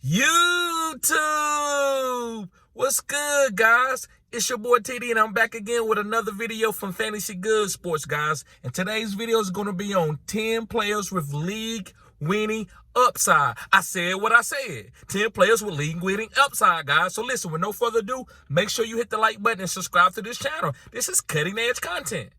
YouTube! What's good, guys? It's your boy TD, and I'm back again with another video from Fantasy Good Sports, guys. And today's video is going to be on 10 players with league-winning upside. I said what I said. 10 players with league-winning upside, guys. So listen, with no further ado, make sure you hit the like button and subscribe to this channel. This is cutting-edge content.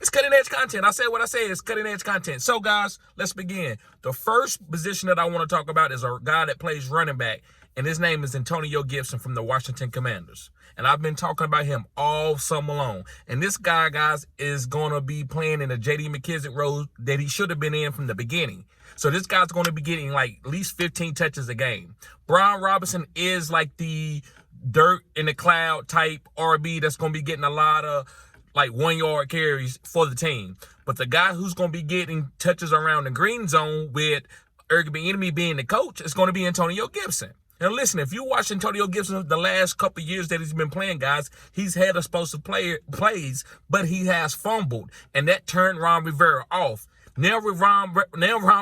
It's cutting-edge content. I said what I said. It's cutting-edge content. So, guys, let's begin. The first position that I want to talk about is a guy that plays running back, and his name is Antonio Gibson from the Washington Commanders. And I've been talking about him all summer long. And this guy, guys, is going to be playing in the J.D. McKissick role that he should have been in from the beginning. So this guy's going to be getting like at least 15 touches a game. Brian Robinson is like the dirt in the cloud type RB that's going to be getting a lot of like 1-yard carries for the team. But the guy who's going to be getting touches around the green zone with Alec Pierce being the coach is going to be Antonio Gibson. Now, listen, if you watch Antonio Gibson the last couple of years that he's been playing, guys, he's had explosive plays, but he has fumbled, and that turned Ron Rivera off. Now Ron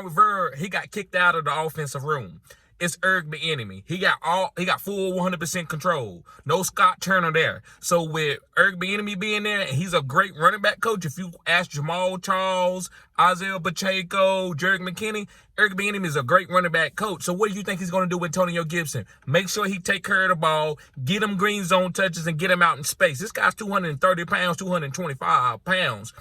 Rivera, he got kicked out of the offensive room. It's Alec Pierce. He got full 100% control. No Scott Turner there. So with Alec Pierce being there, and he's a great running back coach. If you ask Jamal Charles, Isaiah Pacheco, Jerick McKinney, Alec Pierce is a great running back coach. So what do you think he's going to do with Antonio Gibson? Make sure he take care of the ball, get him green zone touches, and get him out in space. This guy's 230 pounds, 225 pounds.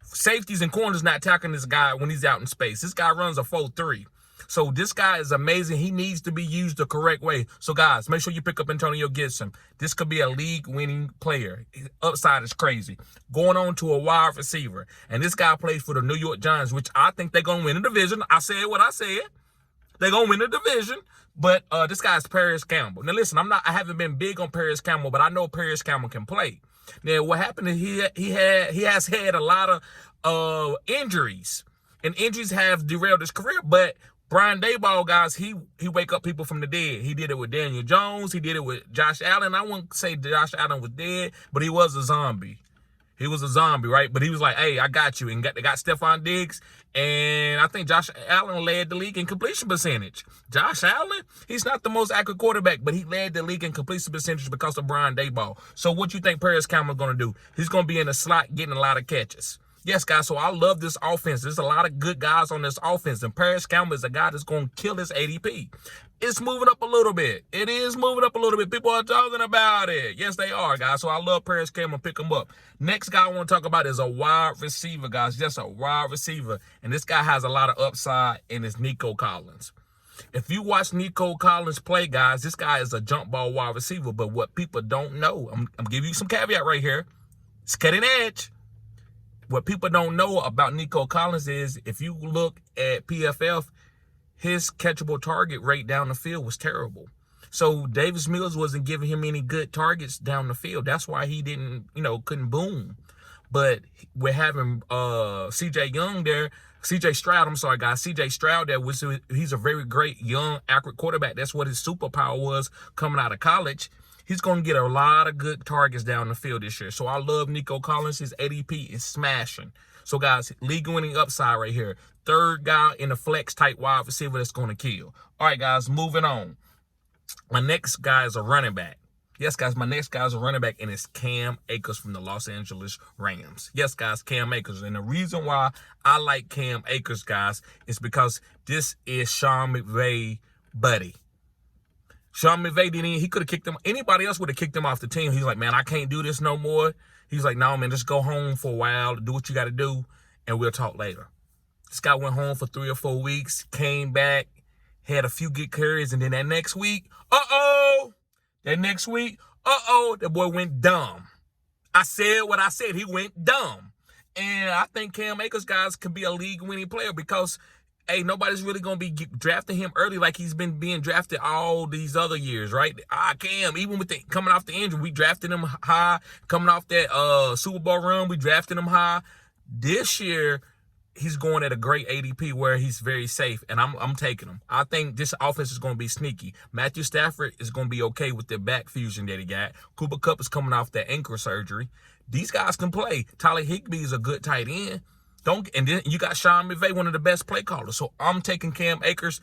Safeties and corners not tackling this guy when he's out in space. This guy runs a 4.3. So this guy is amazing. He needs to be used the correct way. So, guys, make sure you pick up Antonio Gibson. This could be a league-winning player. His upside is crazy. Going on to a wide receiver. And this guy plays for the New York Giants, which I think they're going to win the division. I said what I said. They're going to win the division. But this guy's Paris Campbell. Now, listen, I haven't been big on Paris Campbell, but I know Paris Campbell can play. Now, what happened is he has had a lot of injuries. And injuries have derailed his career, but Brian Daboll, guys, he wake up people from the dead. He did it with Daniel Jones. He did it with Josh Allen. I wouldn't say Josh Allen was dead, but he was a zombie. He was a zombie, right? But he was like, hey, I got you. And they got Stephon Diggs. And I think Josh Allen led the league in completion percentage. Josh Allen, he's not the most accurate quarterback, but he led the league in completion percentage because of Brian Daboll. So what you think Paris Campbell's going to do? He's going to be in the slot getting a lot of catches. Yes, guys, so I love this offense. There's a lot of good guys on this offense, and Paris Campbell is a guy that's going to kill his ADP. It's moving up a little bit. It is moving up a little bit. People are talking about it. Yes, they are, guys. So I love Paris Campbell. Pick him up. Next guy I want to talk about is a wide receiver, guys. Just a wide receiver. And this guy has a lot of upside, and it's Nico Collins. If you watch Nico Collins play, guys, this guy is a jump ball wide receiver. But what people don't know, I'm giving you some caveat right here. It's cutting edge. What people don't know about Nico Collins is if you look at PFF, his catchable target rate down the field was terrible. So Davis Mills wasn't giving him any good targets down the field. That's why he didn't, couldn't boom. But we're having CJ Stroud, CJ Stroud there, he's a very great young, accurate quarterback. That's what his superpower was coming out of college. He's going to get a lot of good targets down the field this year. So I love Nico Collins. His ADP is smashing. So, guys, league-winning upside right here. Third guy in the flex-type wide receiver that's going to kill. All right, guys, moving on. My next guy is a running back. Yes, guys, my next guy is a running back, and it's Cam Akers from the Los Angeles Rams. Yes, guys, Cam Akers. And the reason why I like Cam Akers, guys, is because this is Sean McVay's buddy. Sean McVay he could have kicked him. Anybody else would have kicked him off the team. He's like, man, I can't do this no more. He's like, no, man, just go home for a while, do what you got to do, and we'll talk later. This guy went home for 3 or 4 weeks, came back, had a few good carries, and then that next week, that boy went dumb. I said what I said. He went dumb. And I think Cam Akers, guys, could be a league-winning player because hey, nobody's really going to be drafting him early like he's been being drafted all these other years, right? Cam, even with coming off the injury, we drafted him high. Coming off that Super Bowl run, we drafted him high. This year, he's going at a great ADP where he's very safe, and I'm taking him. I think this offense is going to be sneaky. Matthew Stafford is going to be okay with the back fusion that he got. Cooper Kupp is coming off that ankle surgery. These guys can play. Tyler Higbee is a good tight end. And then you got Sean McVay, one of the best play callers. So I'm taking Cam Akers.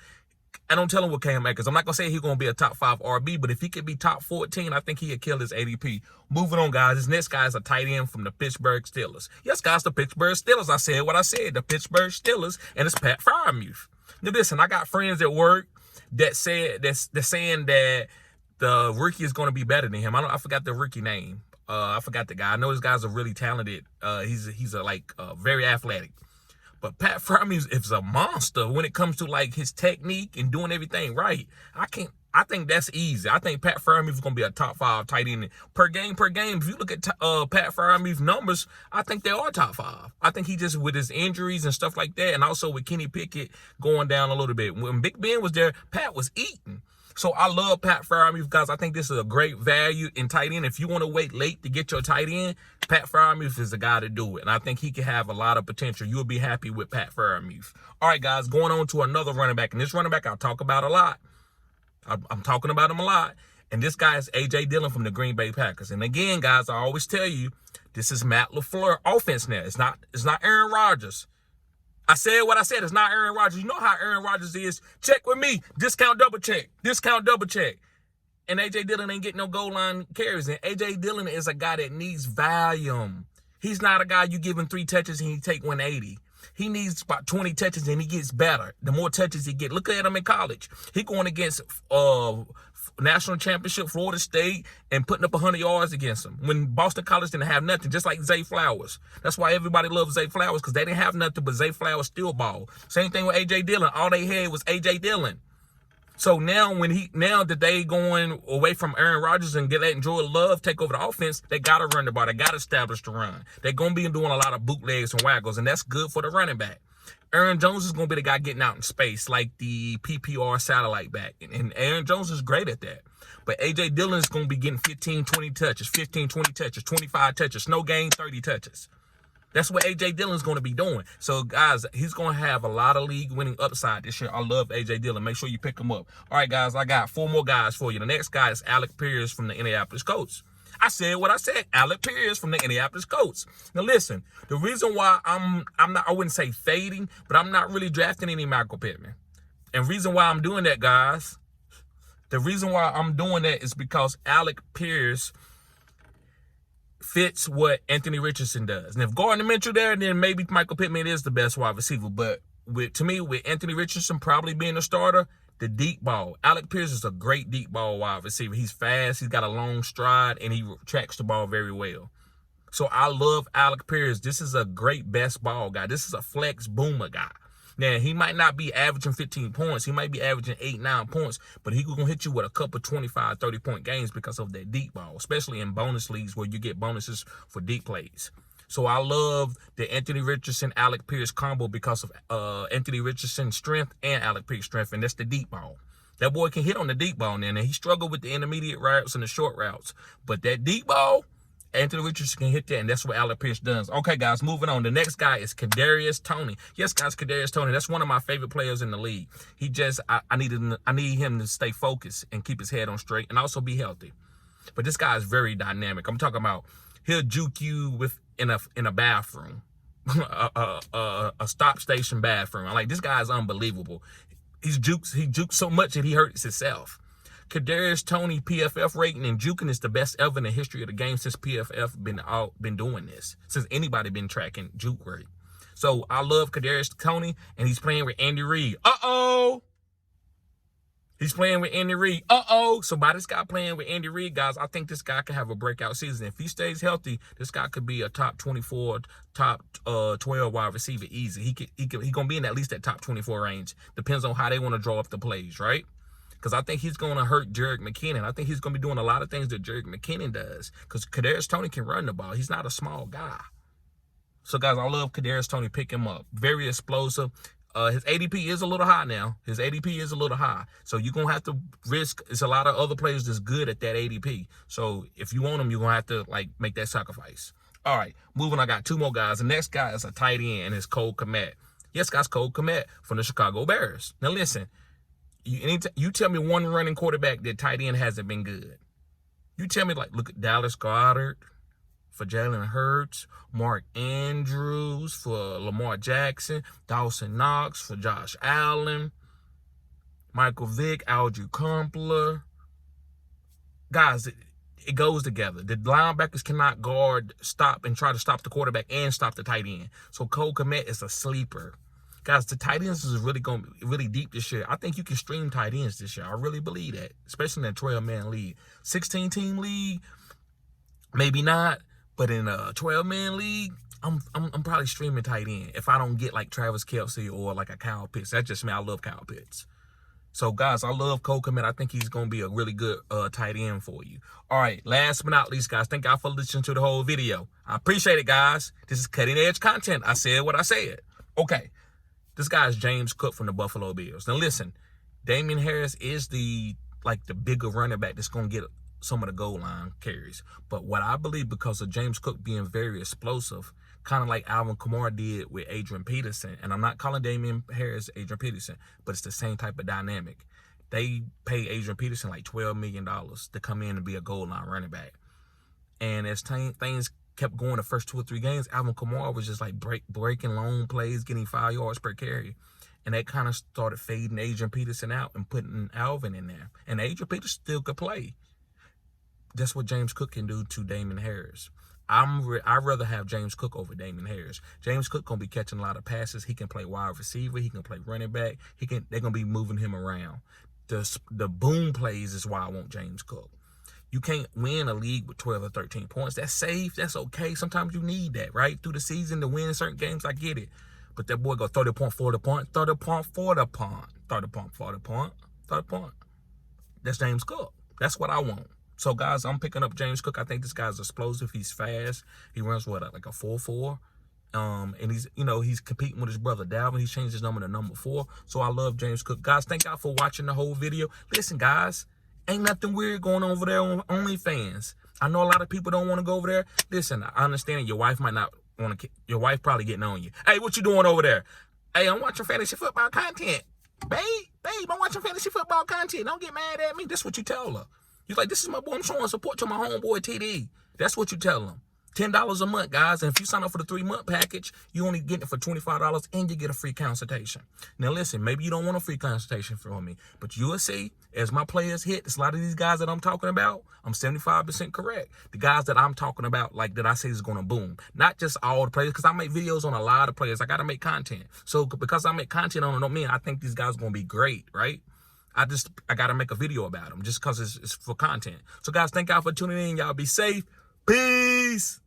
I don't tell him with Cam Akers. I'm not going to say he's going to be a top 5 RB, but if he could be top 14, I think he could kill his ADP. Moving on, guys. This next guy is a tight end from the Pittsburgh Steelers. Yes, guys, the Pittsburgh Steelers. I said what I said, the Pittsburgh Steelers, and it's Pat Freiermuth. Now, listen, I got friends at work that said that's saying that the rookie is going to be better than him. I forgot the rookie name. I forgot the guy. I know this guy's a really talented. He's very athletic. But Pat Freiermuth is a monster when it comes to like his technique and doing everything right. I think that's easy. I think Pat Freiermuth is going to be a top 5 tight end per game. If you look at Pat Freiermuth's numbers, I think they are top 5. I think he just, with his injuries and stuff like that, and also with Kenny Pickett going down a little bit. When Big Ben was there, Pat was eating. So I love Pat Freiermuth, guys. I think this is a great value in tight end. If you want to wait late to get your tight end, Pat Freiermuth is the guy to do it. And I think he can have a lot of potential. You'll be happy with Pat Freiermuth. All right, guys, going on to another running back. And this running back I'll talk about a lot. I'm talking about him a lot. And this guy is A.J. Dillon from the Green Bay Packers. And again, guys, I always tell you, this is Matt LaFleur offense now. It's not Aaron Rodgers. I said what I said. It's not Aaron Rodgers. You know how Aaron Rodgers is. Check with me. Discount double check. Discount double check. And A.J. Dillon ain't getting no goal line carries. And A.J. Dillon is a guy that needs volume. He's not a guy you give him 3 touches and he take 180. He needs about 20 touches and he gets better. The more touches he gets. Look at him in college. He going against national championship Florida State and putting up 100 yards against them when Boston College didn't have nothing, just like Zay Flowers. That's why everybody loves Zay Flowers, because they didn't have nothing, but Zay Flowers still ball. Same thing with A.J. Dillon. All they had was A.J. Dillon. So now that they going away from Aaron Rodgers and letting Jordan Love take over the offense, they got to run the ball. They got to establish the run. They're going to be doing a lot of bootlegs and waggles, and that's good for the running back. Aaron Jones is going to be the guy getting out in space like the PPR satellite back. And Aaron Jones is great at that. But A.J. Dillon is going to be getting 15, 20 touches, 25 touches, no gain, 30 touches. That's what A.J. Dillon is going to be doing. So, guys, he's going to have a lot of league-winning upside this year. I love A.J. Dillon. Make sure you pick him up. All right, guys, I got 4 more guys for you. The next guy is Alec Pierce from the Indianapolis Colts. I said what I said. Alec Pierce from the Indianapolis Colts. Now, listen, the reason why I wouldn't say fading, but I'm not really drafting any Michael Pittman. And reason why I'm doing that, guys, the reason why I'm doing that is because Alec Pierce fits what Anthony Richardson does. And if Gardner Minshew there, then maybe Michael Pittman is the best wide receiver. But to me, with Anthony Richardson probably being a starter, the deep ball. Alec Pierce is a great deep ball wide receiver. He's fast. He's got a long stride, and he tracks the ball very well. So I love Alec Pierce. This is a great best ball guy. This is a flex boomer guy. Now, he might not be averaging 15 points. He might be averaging 8, 9 points, but he's going to hit you with a couple 25, 30-point games because of that deep ball, especially in bonus leagues where you get bonuses for deep plays. So I love the Anthony Richardson-Alec Pierce combo because of Anthony Richardson's strength and Alec Pierce's strength, and that's the deep ball. That boy can hit on the deep ball now. He struggled with the intermediate routes and the short routes, but that deep ball, Anthony Richardson can hit that, and that's what Alec Pierce does. Okay, guys, moving on. The next guy is Kadarius Toney. Yes, guys, Kadarius Toney. That's one of my favorite players in the league. He just, I need him to stay focused and keep his head on straight and also be healthy. But this guy is very dynamic. I'm talking about he'll juke you in a bathroom, a stop station bathroom. Like, this guy is unbelievable. He jukes so much that he hurts himself. Kadarius Toney PFF rating and juking is the best ever in the history of the game since PFF been doing this, since anybody been tracking juke rate. So I love Kadarius Toney, and he's playing with Andy Reid. He's playing with Andy Reid. So by this guy playing with Andy Reid, guys, I think this guy can have a breakout season. If he stays healthy, this guy could be a top 24, top 12 wide receiver easy. He gonna be in at least that top 24 range. Depends on how they want to draw up the plays, right? Because I think he's going to hurt Jerick McKinnon. I think he's going to be doing a lot of things that Jerick McKinnon does. Because Kadarius Toney can run the ball. He's not a small guy. So, guys, I love Kadarius Toney. Pick him up. Very explosive. His ADP is a little high now. His ADP is a little high. So you're going to have to risk. It's a lot of other players that's good at that ADP. So if you want him, you're going to have to, make that sacrifice. All right, moving. I got 2 more guys. The next guy is a tight end, and it's Cole Kmet. Yes, guys, Cole Kmet from the Chicago Bears. Now, listen. You tell me one running quarterback that tight end hasn't been good. You tell me, look at Dallas Goedert for Jalen Hurts, Mark Andrews for Lamar Jackson, Dawson Knox for Josh Allen, Michael Vick, Algie Crumpler. Guys, it goes together. The linebackers cannot guard, stop, and try to stop the quarterback and stop the tight end. So Cole Kmet is a sleeper. Guys, the tight ends is really going to be really deep this year. I think you can stream tight ends this year. I really believe that, especially in a 12-man league. 16-team league, maybe not, but in a 12-man league, I'm probably streaming tight end if I don't get like Travis Kelce or like a Kyle Pitts. That's just me. I love Kyle Pitts. So, guys, I love Cole Kmet. I think he's going to be a really good tight end for you. All right, last but not least, guys, thank y'all for listening to the whole video. I appreciate it, guys. This is cutting-edge content. I said what I said. Okay, this guy is James Cook from the Buffalo Bills. Now, listen, Damien Harris is the bigger running back that's going to get some of the goal line carries. But what I believe, because of James Cook being very explosive, kind of like Alvin Kamara did with Adrian Peterson. And I'm not calling Damien Harris Adrian Peterson, but it's the same type of dynamic. They pay Adrian Peterson like $12 million to come in and be a goal line running back. And as things kept going the first 2 or 3 games, Alvin Kamara was just like breaking long plays, getting 5 yards per carry. And that kind of started fading Adrian Peterson out and putting Alvin in there. And Adrian Peterson still could play. That's what James Cook can do to Damien Harris. I'd rather have James Cook over Damien Harris. James Cook gonna be catching a lot of passes. He can play wide receiver. He can play running back. They're gonna be moving him around. The boom plays is why I want James Cook. You can't win a league with 12 or 13 points. That's safe. That's okay. Sometimes you need that, right? Through the season to win certain games, I get it. But that boy go 30 point, 40 point, 30 point, 40 point, 30 point, 40 point, 30 point. That's James Cook. That's what I want. So, guys, I'm picking up James Cook. I think this guy's explosive. He's fast. He runs, like a 4.4. And he's competing with his brother Dalvin. He's changed his number to number 4. So I love James Cook. Guys, thank y'all for watching the whole video. Listen, guys, ain't nothing weird going on over there on OnlyFans. I know a lot of people don't want to go over there. Listen, I understand your wife might not want to. Your wife probably getting on you. Hey, what you doing over there? Hey, I'm watching fantasy football content. Babe, I'm watching fantasy football content. Don't get mad at me. That's what you tell her. You're like, this is my boy. I'm showing support to my homeboy TD. That's what you tell them. $10 a month, guys. And if you sign up for the 3-month package, you only get it for $25 and you get a free consultation. Now, listen, maybe you don't want a free consultation from me, but you will see as my players hit, there's a lot of these guys that I'm talking about, I'm 75% correct. The guys that I'm talking about, like that I say is going to boom. Not just all the players, because I make videos on a lot of players. I got to make content. So because I make content on them, I think these guys are going to be great, right? I got to make a video about them just because it's for content. So, guys, thank y'all for tuning in. Y'all be safe. Peace.